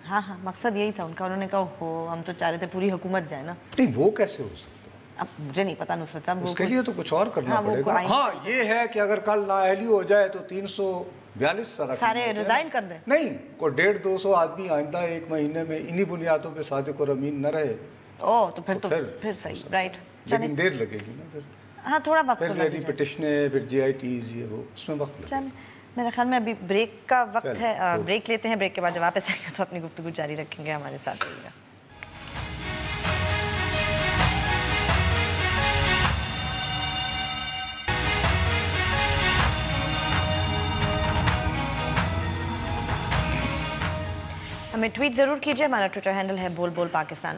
Speaker 2: ہاں مقصد یہی تھا ان کا. انہوں نے کہا ہم تو چاہ رہے تھے پوری حکومت جائے نا.
Speaker 3: نہیں, وہ کیسے ہو سکتا ہے؟
Speaker 2: اب مجھے نہیں پتا نصرت صاحب,
Speaker 3: اس کے لیے تو کچھ اور کرنا پڑے گا. ہاں یہ ہے کہ اگر کل نااہلی ہو جائے تو 342
Speaker 2: سارے ریزائن کر دیں.
Speaker 3: نہیں, کوئی 150-200 آدمی آئندہ 1 مہینے میں انہی بنیادوں پہ صادق اور امین نہ رہے.
Speaker 2: تو پھر صحیح, رائٹ.
Speaker 3: لیکن دیر لگے گی نا,
Speaker 2: ہاں تھوڑا وقت
Speaker 3: لگے گا. پھر پٹیشنیں, پھر GITs, یہ وہ, اس میں وقت لگے گا.
Speaker 2: میرے خیال میں ابھی بریک کا وقت ہے, بریک لیتے ہیں. بریک کے بعد جب واپس آئیں گے تو اپنی گفتگو جاری رکھیں گے. ہمارے ساتھ رہیے گا. हमें ट्वीट ज़रूर कीजिए, हमारा ट्विटर हैंडल है बोल_बोल_पाकिस्तान_।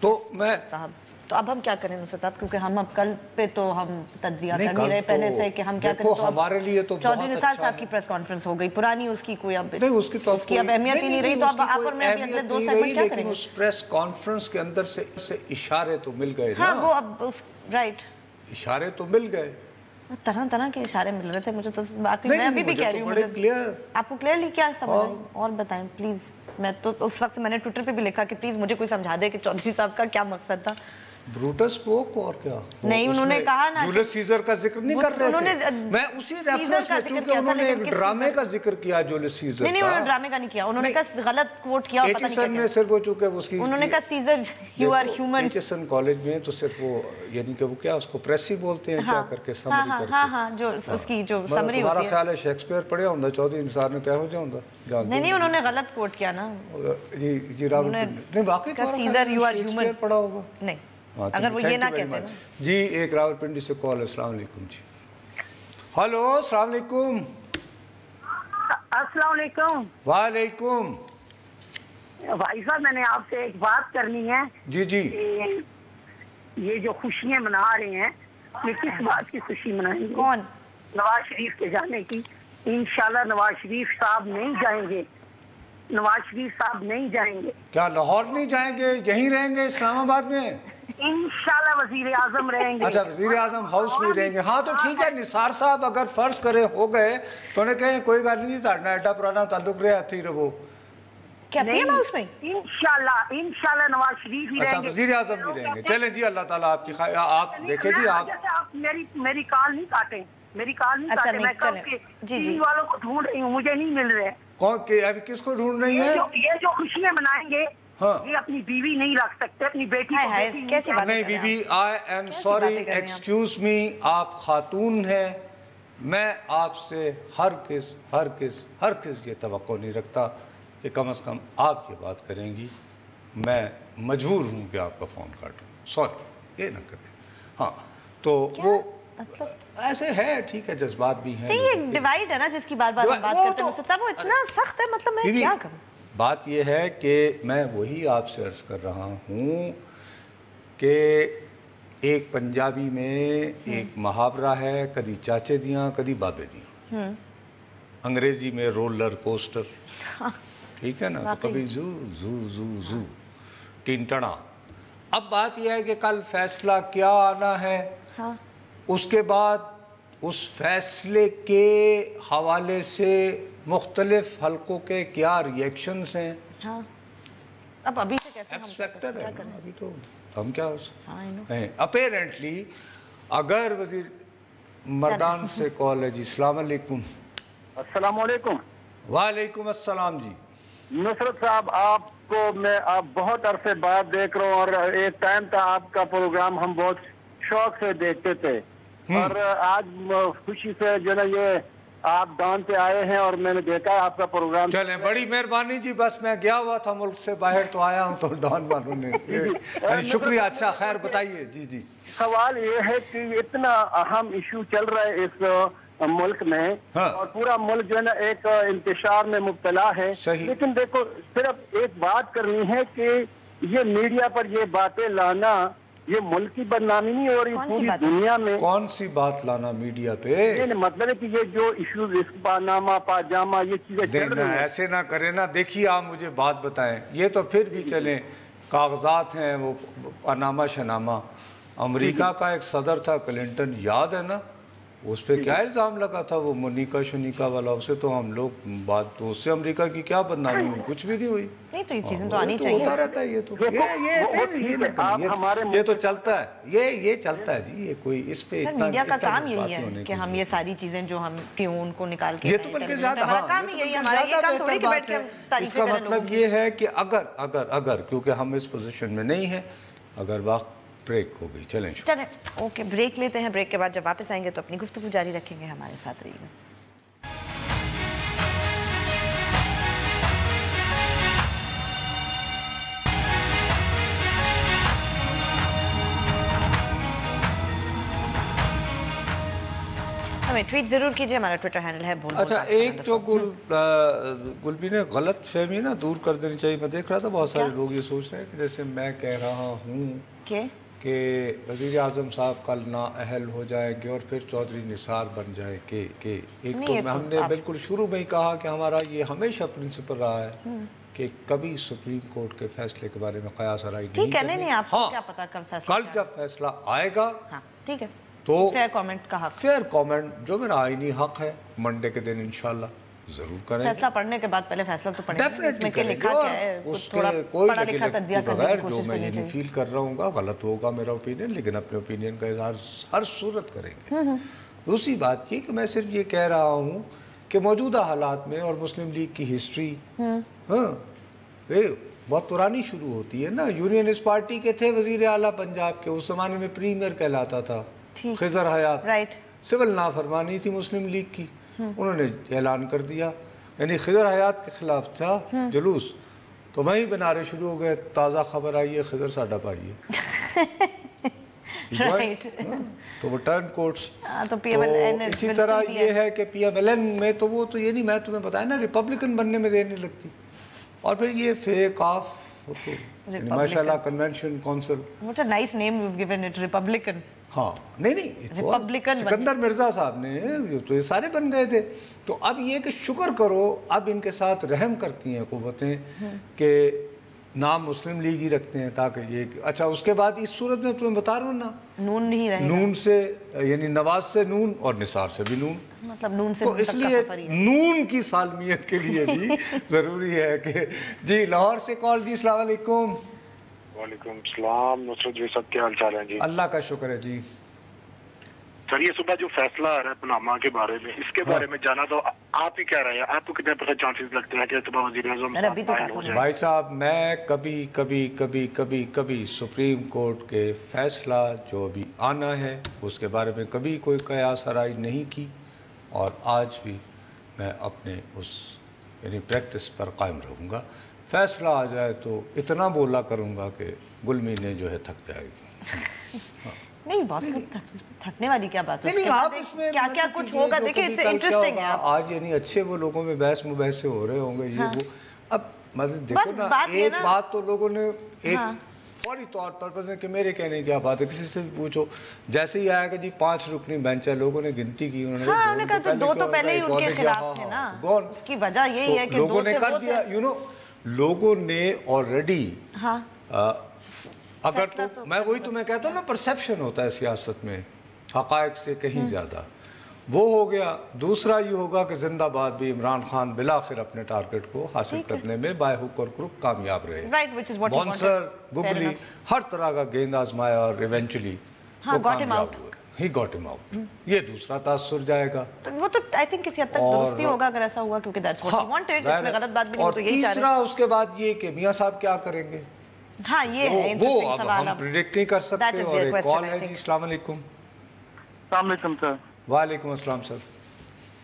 Speaker 3: तो मैं
Speaker 2: साहब तो अब हम क्या करें नुसरत साहब, क्योंकि हम अब कल पे तो हम तज्जिया कर नहीं रहे पहले से कि हम क्या करें, तो
Speaker 3: हमारे लिए तो
Speaker 2: चौधरी निसार साहब की प्रेस कॉन्फ्रेंस हो गई, पुरानी उसकी कोई अब
Speaker 3: नहीं, उसकी
Speaker 2: अब अहमियत ही नहीं रही, तो अब आप और मैं भी अगले 2 सेगमेंट क्या करेंगे?
Speaker 3: उस प्रेस कॉन्फ्रेंस के अंदर से इशारे तो मिल गए ना।
Speaker 2: हाँ वो अब राइट,
Speaker 3: इशारे तो मिल गए,
Speaker 2: तरह तरह के इशारे मिल रहे थे मुझे तो। बाकी मैं अभी भी कह रही हूँ, आपको क्लियरली क्या समझ आई और बताएं प्लीज। मैं तो उस वक्त मैंने ट्विटर पे भी लिखा कि प्लीज मुझे कोई समझा दे कि चौधरी साहब का क्या मकसद था।
Speaker 3: ब्रूटस स्पोक और क्या
Speaker 2: नहीं, उन्होंने कहा ना
Speaker 3: जूलियस सीजर का जिक्र नहीं कर रहे थे, मैं उसी रेफरेंस में, क्योंकि उन्होंने एक ड्रामे का जिक्र किया जूलियस सीजर।
Speaker 2: नहीं उन्होंने ड्रामे का नहीं किया, उन्होंने कहा गलत कोट किया, पता नहीं क्या
Speaker 3: सिर्फ वो चूंकि उसकी
Speaker 2: उन्होंने कहा Caesar you are human.
Speaker 3: HSN college में तो सिर्फ वो यानी कि वो क्या उसको प्रेस ही बोलते हैं, क्या करके समरी करके।
Speaker 2: हां जो उसकी जो समरी होती है।
Speaker 3: हमारा ख्याल है शेक्सपियर पढ़ा होता चौधरी निसार ने, क्या हो जाता।
Speaker 2: नहीं उन्होंने गलत कोट किया ना
Speaker 3: जी राहुल नहीं, बाकी
Speaker 2: सीजर यू आर ह्यूमन
Speaker 3: पढ़ा होगा
Speaker 2: नहीं, अगर वो ये ना कहते ना
Speaker 3: जी। एक रावलपिंडी से कॉल है, अस्सलाम वालेकुम जी। हेलो अस्सलाम वालेकुम।
Speaker 8: अस्सलाम वालेकुम।
Speaker 3: वालेकुम।
Speaker 8: भाई साहब मैंने आपसे एक बात करनी है।
Speaker 3: जी जी।
Speaker 8: ये जो खुशियां मना रहे हैं, ये किस बात की खुशी मनाएंगे?
Speaker 2: कौन?
Speaker 8: नवाज शरीफ के जाने की। इंशाल्लाह नवाज शरीफ साहब नहीं जाएंगे, नवाज शरीफ साहब नहीं जाएंगे।
Speaker 3: क्या लाहौर नहीं जाएंगे, यहीं रहेंगे इस्लामाबाद में?
Speaker 8: इंशाल्लाह वजीर आजम रहेंगे।
Speaker 3: अच्छा वजीर आजम हाउस में रहेंगे। हाँ तो ठीक है, निसार साहब अगर फर्ज करे हो गए तो उन्हें कहें कोई गल नहीं, ताड़ना एडा पुराना ताल्लुक रहा थी रहो।
Speaker 2: क्या पीएम हाउस में?
Speaker 8: इंशाल्लाह नवाज शरीफ ही रहेंगे।
Speaker 3: वजीर आजम भी रहेंगे। चलें जी, अल्लाह ताला आपकी आप देखें जी।
Speaker 8: आप मेरी कॉल नहीं काटें, मेरी कॉल नहीं काटें। मैं कब के टीवी वालों को ढूंढ रही हूँ, मुझे नहीं मिल रहे।
Speaker 3: कौन के अभी किसको ढूंढ रही है?
Speaker 8: ये जो खुशियां मनाएंगे,
Speaker 3: हाँ।
Speaker 8: ये अपनी बीवी नहीं रख सकते, अपनी बेटी को
Speaker 2: कैसी बात
Speaker 3: नहीं बीबी, I am sorry, excuse me, आप खातून हैं, मैं आपसे हर किस ये तवक्को नहीं रखता कि कम से कम आप ये बात करेंगी। मैं मजबूर हूँ कि आपका फ़ोन काटूँ, सॉरी ये ना करें। हाँ तो वो ऐसे है, ठीक है, जज्बात भी हैं।
Speaker 2: ये डिवाइड है ना जिसकी बार बार हम बात करते हैं, तो वो इतना सख्त है, मतलब मैं क्या करूं?
Speaker 3: बात ये है कि मैं वही आपसे अर्ज कर रहा हूँ कि एक पंजाबी में एक मुहावरा है, कदी चाचे दियाँ कदी बाबे दियाँ, अंग्रेजी में रोलर कोस्टर, ठीक है ना, तो कभी जू जू जू जू टिंटना। अब बात यह है कि कल फैसला क्या आना है,
Speaker 2: हाँ।
Speaker 3: उसके बाद उस फैसले के हवाले से मुख्तलिफ हलकों के क्या रिएक्शंस हैं।
Speaker 2: हाँ। अब अभी से कैसे
Speaker 3: एक्स फैक्टर है, अभी तो हम क्या
Speaker 2: हाँ,
Speaker 3: अपेरेंटली अगर वजीर मर्दान से कॉल है जी। अस्सलाम वालेकुम।
Speaker 9: अस्सलाम वालेकुम।
Speaker 3: वालेकुम अस्सलाम जी।
Speaker 9: नुसरत साहब, आपको मैं आप बहुत अरसे बाद देख रहा हूँ, और एक टाइम था आपका प्रोग्राम हम बहुत शौक से देखते थे, और आज खुशी से जो ना ये आप डॉन पे आए हैं और मैंने देखा आपका प्रोग्राम।
Speaker 3: चले, बड़ी मेहरबानी जी, बस मैं गया हुआ था मुल्क से बाहर तो आया हूँ, तो डॉन वालों ने शुक्रिया। अच्छा खैर बताइए। जी जी।
Speaker 9: सवाल ये है कि इतना अहम इशू चल रहा है इस मुल्क में,
Speaker 3: हाँ।
Speaker 9: और पूरा मुल्क जो है ना एक इंतशार में मुब्तला है। लेकिन देखो, सिर्फ एक बात करनी है कि ये मीडिया पर ये बातें लाना, ये मुल्क की बदनामी नहीं हो रही पूरी दुनिया में।
Speaker 3: कौन सी बात लाना मीडिया पे?
Speaker 9: ये मतलब है कि ये जो इश्यूज, पानामा पाजामा, ये चीजें चल रही हैं।
Speaker 3: ऐसे ना करें ना। देखिए आप मुझे बात बताएं, ये तो फिर भी चले कागजात हैं, वो पानामा शनामा। अमेरिका का एक सदर था क्लिंटन, याद है ना, उस पर क्या इल्ज़ाम लगा था, वो मोनिका शनिका वाला, उसे तो हम लोग बात, तो उससे अमेरिका की क्या बदनामी हुई? कुछ भी नहीं हुई।
Speaker 2: नहीं तो ये चीजें तो आनी चाहिए।
Speaker 3: होता रहता है ये तो, ये तो चलता है, ये चलता है जी। ये कोई इस पे
Speaker 2: मीडिया का काम यही है कि हम ये सारी चीजें जो हम ट्यून को निकाल के,
Speaker 3: ये तो बल्कि ज्यादा
Speaker 2: काम ही यही है हमारा, ये काम थोड़ी कि बैठ के हम तारीफ करें।
Speaker 3: इसका मतलब ये है कि अगर क्योंकि हम इस पोजीशन में नहीं है, अगर वक्त ब्रेक हो गई, चलें
Speaker 2: ओके ब्रेक लेते हैं। ब्रेक के बाद जब वापस आएंगे तो अपनी गुफ्तगू जारी रखेंगे। हमारे साथ रहिए। हमें ट्वीट जरूर कीजिए, हमारा ट्विटर हैंडल है बोल।
Speaker 3: अच्छा, एक जो गुलबी ने गलत फहमी ना दूर कर देनी चाहिए। मैं देख रहा था बहुत सारे लोग ये सोच रहे हैं कि जैसे मैं कह रहा हूँ कि वज़ीर आज़म साहब कल नाअहल हो जाएंगे और फिर चौधरी निसार बन जाए कि एक तो हमने बिल्कुल शुरू में ही कहा कि हमारा ये हमेशा प्रिंसिपल रहा है कि कभी सुप्रीम कोर्ट के फैसले के बारे में कयास आराई नहीं करनी।
Speaker 2: नहीं, आपको क्या पता
Speaker 3: कल जब फैसला आएगा
Speaker 2: ठीक है
Speaker 3: तो
Speaker 2: फेयर कमेंट का हक,
Speaker 3: फेयर कमेंट जो मेरा आईनी हक है मंडे के दिन इंशाल्लाह जरूर करेंगे।
Speaker 2: फैसला पढ़ने के बाद पहले फैसला तो पढ़ेंगे,
Speaker 3: डेफिनेटली
Speaker 2: क्या लिखा क्या है, थोड़ा पढ़ा लिखा तज्जिया करने की कोशिश
Speaker 3: जो मैं ये फील कर रहा हूँ गलत होगा मेरा ओपिनियन, लेकिन अपने ओपिनियन का इजहार हर सूरत करेंगे। दूसरी बात ये कि मैं सिर्फ ये कह रहा हूँ कि मौजूदा हालात में और मुस्लिम लीग की हिस्ट्री बहुत पुरानी शुरू होती है ना। यूनियनिस्ट पार्टी के थे वजीर आला पंजाब के, उस जमाने में प्रीमियर कहलाता था खिजर हयात, सिविल नाफरमानी थी मुस्लिम लीग की, उन्होंने ऐलान कर दिया, यानी खिजर हयात के खिलाफ था जुलूस, तो वहीं बनारे शुरू हो गए, ताज़ा खबर आई है खिजर साडा पाई है तो वो टर्न कोर्ट्स। तो इसी तरह ये है कि PMLN में तो वो तो ये नहीं, मैं तुम्हें बताया ना रिपब्लिकन बनने में देर नहीं लगती, और फिर ये फेक ऑफ होते माशाल्लाह convention council,
Speaker 2: what a nice name you have given it, Republican.
Speaker 3: हाँ नहीं रिपब्लिकन, सिकंदर मिर्जा साहब ने तो ये सारे बन गए थे। तो अब ये कि शुक्र करो अब इनके साथ रहम करती हैं कुव्वतें कि नाम मुस्लिम लीग ही रखते हैं ताकि ये। अच्छा उसके बाद इस सूरत में तुम्हें बता रहा हूँ ना,
Speaker 2: नून नहीं रहेगा,
Speaker 3: नून से यानी नवाज से नून और निसार से भी नून,
Speaker 2: मतलब नून से
Speaker 3: तो इसलिए नून की सालमियत के लिए भी जरूरी है कि जी। लाहौर से कॉल जी, अस्सलाम वालेकुम।
Speaker 10: वालेकुम सलाम नुसरत जी, सब क्या हाल चाल है जी?
Speaker 3: अल्लाह का शुक्र है जी।
Speaker 10: सर ये सुबह जो फैसला आ रहा है पनामा के बारे में, इसके बारे में जाना तो आप ही कह रहे हैं, आपको कितने % चांसेस लगते हैं कि सुबह वज़ीर आज़म?
Speaker 3: भाई साहब मैं कभी सुप्रीम कोर्ट के फैसला जो अभी आना है उसके बारे में कभी कोई कयास आराई नहीं की, और आज भी मैं अपने उस यानी प्रैक्टिस पर कायम रहूँगा। फैसला आ जाए तो इतना बोला करूँगा कि गुलमी ने जो है थक जाएगी।
Speaker 2: नहीं बॉस, थकने वाली क्या बात है?
Speaker 3: नहीं आप इसमें
Speaker 2: क्या क्या कुछ होगा, देखिए इट्स इंटरेस्टिंग है।
Speaker 3: आज यानी अच्छे वो लोगों में बहस मुबहसे हो रहे होंगे ये वो। अब मतलब देखो ना, एक बात तो लोगों ने एक फौरी तौर पर कि मेरे कहने की क्या बात है, किसी से भी पूछो, जैसे ही आया कि जी 5 रुकनी बेंच है, लोगों ने गिनती की, उन्होंने
Speaker 2: कहा तो 2 तो पहले ही उनके खिलाफ थे ना, उसकी वजह यही है कि
Speaker 3: लोगों ने कर दिया, यू नो लोगों ने ऑलरेडी। अगर तो मैं वही तो मैं कहता हूँ ना, परसेप्शन होता है सियासत में हक़ाइक़ से कहीं ज़्यादा, वो हो गया। दूसरा ये होगा कि जिंदाबाद भी इमरान खान बिलाखिर अपने टारगेट को हासिल करने में बाय हुक और क्रुक कामयाब रहे। बॉन्सर गुगली हर तरह का गेंद आजमाया और eventually he got him out. ये दूसरा तासुर जाएगा,
Speaker 2: तो वो तो आई थिंक किसी हद तक दुरुस्ती होगा अगर ऐसा हुआ, क्योंकि दैट्स व्हाट ही वांटेड, इसमें गलत बात भी नहीं, तो यही चाह रहे।
Speaker 3: तीसरा उसके बाद ये कि मियां साहब क्या करेंगे,
Speaker 2: हाँ ये है इंटरेस्टिंग सवाल,
Speaker 3: हम प्रेडिक्ट नहीं कर सकते। और एक कॉल है जी, अस्सलाम वालेकुम।
Speaker 9: अस्सलाम वालेकुम सर।
Speaker 3: वालेकुम अस्सलाम सर।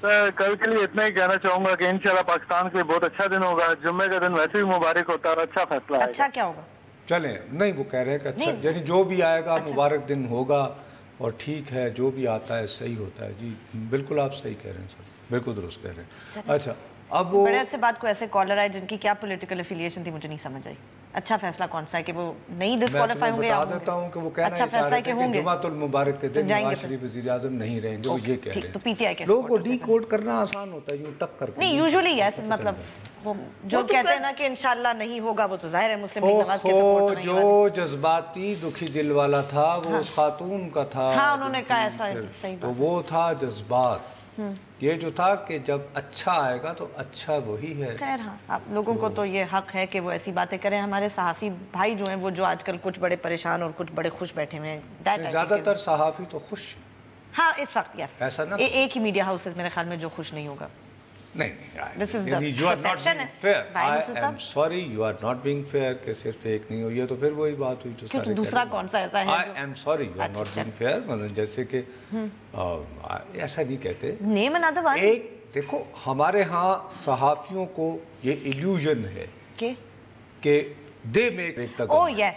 Speaker 9: सर कल के लिए इतना ही कहना चाहूंगा कि इंशाल्लाह पाकिस्तान के लिए बहुत अच्छा दिन होगा, जुम्मे का दिन वैसे भी मुबारक होता है और अच्छा फैसला है।
Speaker 2: अच्छा क्या होगा?
Speaker 3: चले नहीं वो कह रहे हैं कि अच्छा यानी जो भी आएगा मुबारक दिन होगा, और ठीक है जो भी आता है सही होता है। जी बिल्कुल आप सही कह रहे हैं सर, बिल्कुल दुरुस्त कह रहे हैं। अच्छा अब वो
Speaker 2: बड़े से बात को ऐसे कॉलर आए जिनकी क्या पॉलिटिकल एफिलिएशन थी, मुझे नहीं समझ आई। अच्छा फैसला कौन सा है कि वो नहीं डिस्क्वालीफाई होंगे?
Speaker 3: मैं बता देता हूं कि वो कहना
Speaker 2: अच्छा फैसला के होंगे
Speaker 3: जुमातुल मुबारक के दिन नवाज शरीफ वज़ीर आज़म नहीं रहेंगे, वो ये कह रहे हैं।
Speaker 2: तो पीटीआई के
Speaker 3: लोगों को डीकोड करना आसान होता है, यूं टक कर
Speaker 2: नहीं यूजुअली यस, मतलब वो जो कहते हैं ना कि इंशाल्लाह नहीं होगा, वो तो जाहिर है मुस्लिम लीग नवाज के सपोर्ट नहीं होगा।
Speaker 3: जो जज्बाती दुखी दिल वाला था वो उस खातून का था।
Speaker 2: हाँ उन्होंने कहा ऐसा सही
Speaker 3: तो वो था जज्बात, ये जो था कि जब अच्छा आएगा तो अच्छा वही है।
Speaker 2: खैर हाँ, आप लोगों को तो ये हक है कि वो ऐसी बातें करें। हमारे सहाफ़ी भाई जो हैं वो जो आजकल कुछ बड़े परेशान और कुछ बड़े खुश बैठे हुए हैं,
Speaker 3: ज़्यादातर सहाफ़ी तो खुश।
Speaker 2: हाँ इस वक्त यस,
Speaker 3: ऐसा ना
Speaker 2: एक ही मीडिया हाउस मेरे ख्याल में जो खुश नहीं होगा।
Speaker 3: नहीं, you are not being fair. I am sorry, you are not being fair कि सिर्फ एक नहीं हो, ये तो फिर वही बात हुई जो सारे
Speaker 2: दूसरा कौन सा ऐसा है?
Speaker 3: I am sorry, you are not being fair, मतलब जैसे कि ऐसा नहीं कहते।
Speaker 2: Name another one.
Speaker 3: एक देखो हमारे यहाँ सहाफियों को ये इल्यूजन है कि दे मेक
Speaker 2: ओह यस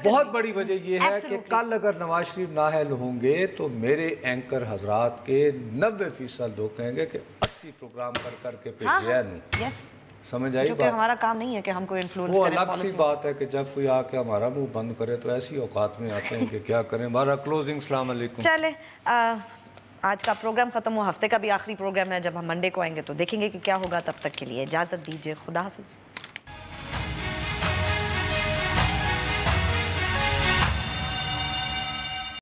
Speaker 3: बहुत बड़ी वजह ये है कि कल अगर नवाज शरीफ नाअहल होंगे तो मेरे एंकर हजरात के 90% लोग कहेंगे कि 80 प्रोग्राम कर करके भेजा नहीं। समझ आई बात?
Speaker 2: हमारा काम नहीं है कि हमको इन्फ्लुएंस
Speaker 3: वो अलग सी बात है कि जब कोई आके हमारा मुंह बंद करे तो ऐसी औकात में आते हैं कि क्या करें। हमारा क्लोजिंग सलाम अलैकुम।
Speaker 2: चले आज का प्रोग्राम खत्म हुआ, हफ्ते का भी आखिरी प्रोग्राम है। जब हम मंडे को आएंगे तो देखेंगे कि क्या होगा। तब तक के लिए इजाजत दीजिए, खुदा हाफिज।